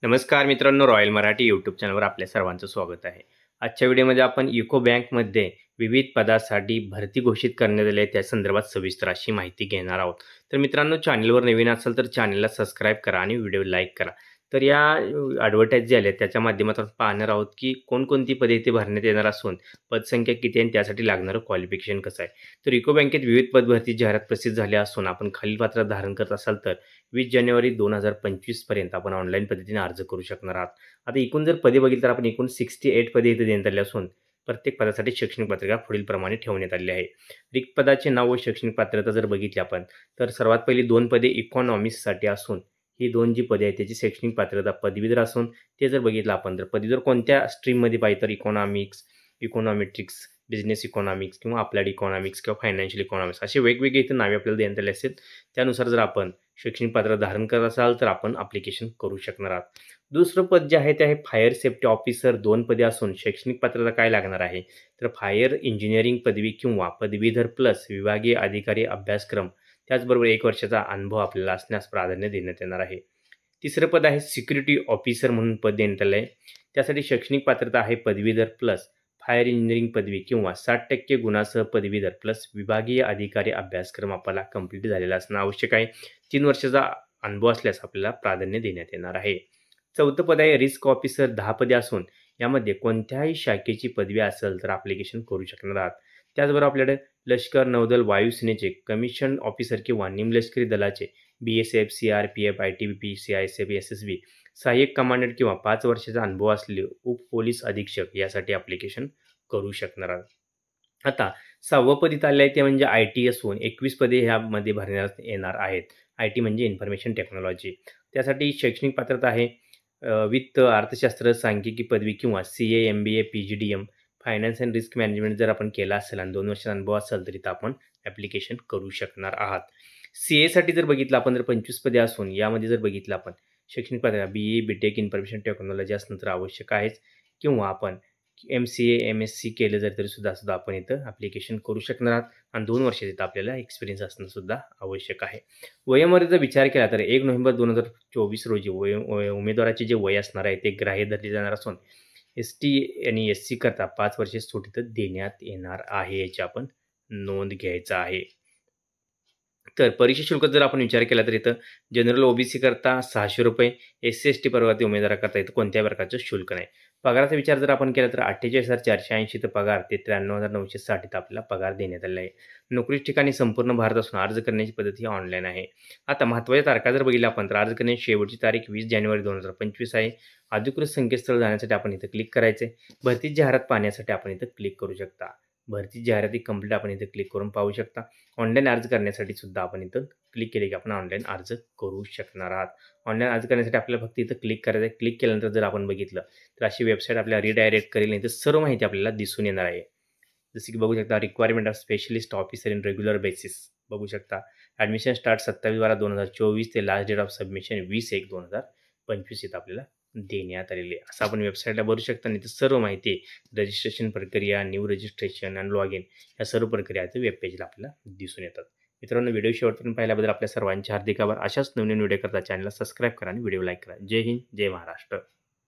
नमस्कार मित्रांनो, royal Marathi YouTube चॅनलवर आपल्या सर्वांचं स्वागत आहे. आजच्या व्हिडिओमध्ये आपण युको बँकमध्ये विविध पदासाठी भरती घोषित करण्यात आली आहे, त्या संदर्भात सविस्तर अशी माहिती घेणार आहोत. तर मित्रांनो, चॅनलवर नवीन असाल तर चॅनलला सबस्क्राईब करा आणि व्हिडिओ लाईक करा. तर या ॲडव्हर्टाईज जे आल्या त्याच्या माध्यमातून पाहणार आहोत की कोणकोणती पदे इथे भरण्यात येणार असून पदसंख्या किती आहे आणि त्यासाठी लागणारं क्वालिफिकेशन कसं आहे. तर युको बँकेत विविध पदभरती जाहिरात प्रसिद्ध झाल्या असून आपण खालील पात्र धारण करत असाल तर 20 जानेवारी 2025 पर्यंत आपण ऑनलाईन पद्धतीने अर्ज करू शकणार आहात. आता एकूण जर पदे बघितली तर आपण एकूण 68 पदे इथे देण्यात आली असून प्रत्येक पदासाठी शैक्षणिक पत्रिका पुढीलप्रमाणे ठेवण्यात आली आहे. रिक्त पदाचे नाव व शैक्षणिक पात्रता जर बघितली आपण तर सर्वात पहिली 2 पदे इकॉनॉमिक्ससाठी असून ही 2 जी पदे आहेत त्याची शैक्षणिक पात्रता पदवीधर असून ते जर बघितलं आपण तर पदवीधर कोणत्या स्ट्रीममध्ये पाहिजे तर इकॉनॉमिक्स, इकॉनॉमेट्रिक्स, बिझनेस इकॉनॉमिक्स किंवा अप्लाइड इकॉनॉमिक्स किंवा फायनान्शियल इकॉनॉमिक्स असे वेगवेगळे इथे नावे आपल्याला देण्यात आले असेल. त्यानुसार जर आपण शैक्षणिक पात्रता धारण करत असाल तर आपण ॲप्लिकेशन करू शकणार आहात. दुसरं पद जे आहे ते आहे फायर सेफ्टी ऑफिसर 2 पदे असून शैक्षणिक पात्रता काय लागणार आहे तर फायर इंजिनिअरिंग पदवी किंवा पदवीधर प्लस विभागीय अधिकारी अभ्यासक्रम त्याचबरोबर 1 वर्षाचा अनुभव आपल्याला असण्यास प्राधान्य देण्यात येणार आहे. तिसरं पद आहे सिक्युरिटी ऑफिसर म्हणून पद देण्यात आलं आहे. त्यासाठी शैक्षणिक पात्रता आहे पदवीधर प्लस फायर इंजिनिअरिंग पदवी किंवा 60% गुणासह पदवीधर प्लस विभागीय अधिकारी अभ्यासक्रम आपल्याला कंप्लीट झालेला असणं आवश्यक आहे. 3 वर्षाचा अनुभव असल्यास आपल्याला प्राधान्य देण्यात येणार आहे. चौथं पद आहे रिस्क ऑफिसर 10 पदे असून यामध्ये कोणत्याही शाखेची पदवी असेल तर ॲप्लिकेशन करू शकणार आहात. त्याचबरोबर आपल्याकडे लष्कर, नौदल, वायुसेनेचे कमिशन ऑफिसर किंवा निमलष्करी दलाचे BSF, CRPF, ITBP, CISF, SSB सहाय्यक कमांडंट किंवा 5 वर्षाचा अनुभव असलेले उपपोलीस अधीक्षक यासाठी ॲप्लिकेशन करू शकणार आहात. आता 6वं पद इथं आलं आहे ते म्हणजे IT असून 21 पदे ह्यामध्ये भरण्यात येणार आहेत. IT म्हणजे इन्फॉर्मेशन टेक्नॉलॉजी. त्यासाठी शैक्षणिक पात्रता आहे वित्त, अर्थशास्त्र, सांख्यिकी पदवी किंवा CA, MBA, PGDM, finance and risk management जर आपण केला असेल आणि 2 वर्षाचा अनुभव असेल तर इथं आपण ॲप्लिकेशन करू शकणार आहात. CAसाठी जर बघितलं आपण तर 25 पदे असून यामध्ये जर बघितलं आपण शैक्षणिक पात्रता BE, BTech, इन्फॉर्मेशन टेक्नॉलॉजी असणं तर आवश्यक आहेच किंवा आपण MCA, MSc केलं जर तरीसुद्धा आपण इथं ॲप्लिकेशन करू शकणार आहात आणि 2 वर्ष इथं आपल्याला एक्सपिरियन्स असणं सुद्धा आवश्यक आहे. वयोमर्यादेचा विचार केला तर 1 नोव्हेंबर 2024 रोजी उमेदवाराचे जे वय असणार आहे ते ग्राह्य धरले जाणार असून ST आणि SC करता 5 वर्षे सूट इथं देण्यात येणार आहे. याची आपण नोंद घ्यायचा आहे. तर परीक्षा शुल्क जर आपण विचार केला तर इथं जनरल OBC करता ₹600, SC, ST प्रवर्गातील उमेदवाराकरता इथं कोणत्याही प्रकारचं शुल्क नाही. पगाराचा विचार जर आपण केला तर 48,480 इथं पगार ते 93,960 इथं आपल्याला पगार देण्यात आलेला आहे. नोकरीच्या ठिकाणी संपूर्ण भारत असून अर्ज करण्याची पद्धत ही ऑनलाईन आहे. आता महत्त्वाच्या तारखा जर बघितल्या आपण तर अर्ज करण्याची शेवटची तारीख 20 जानेवारी 2025 आहे. अधिकृत संकेतस्थळ जाण्यासाठी आपण इथं क्लिक करायचं आहे. भरती जाहिरात पाहण्यासाठी आपण इथं क्लिक करू शकता. भरती जाहिराती कंप्लीट आपण इथं क्लिक करून पाहू शकता. ऑनलाईन अर्ज करण्यासाठी सुद्धा आपण इथं क्लिक केले की आपण ऑनलाईन अर्ज करू शकणार आहात. ऑनलाईन अर्ज करण्यासाठी आपल्याला फक्त इथं क्लिक करायचं आहे. क्लिक केल्यानंतर जर आपण बघितलं तर अशी वेबसाईट आपल्याला रिडायरेक्ट करेल नाही तर सर्व माहिती आपल्याला दिसून येणार आहे. जसं की बघू शकता requirement of specialist officer in regular basis बघू शकता. ॲडमिशन स्टार्ट 27/12/2024 ते लास्ट डेट ऑफ सबमिशन 20/1/2025 इथं आपल्याला देण्यात आलेली आहे. असं आपण वेबसाईटला भरू शकता आणि इथं सर्व माहिती रजिस्ट्रेशन प्रक्रिया, न्यू रजिस्ट्रेशन आणि लॉग इन या सर्व प्रक्रिया इथं वेब पेजला आपल्याला दिसून येतात. मित्रांनो, व्हिडिओ शेवटपर्यंत पाहिल्याबद्दल आपल्या सर्वांचे हार्दिक आभार. अशाच नवीन व्हिडिओ करता चॅनलला सबस्क्राईब करा आणि व्हिडिओ लाईक करा. जय हिंद, जय महाराष्ट्र.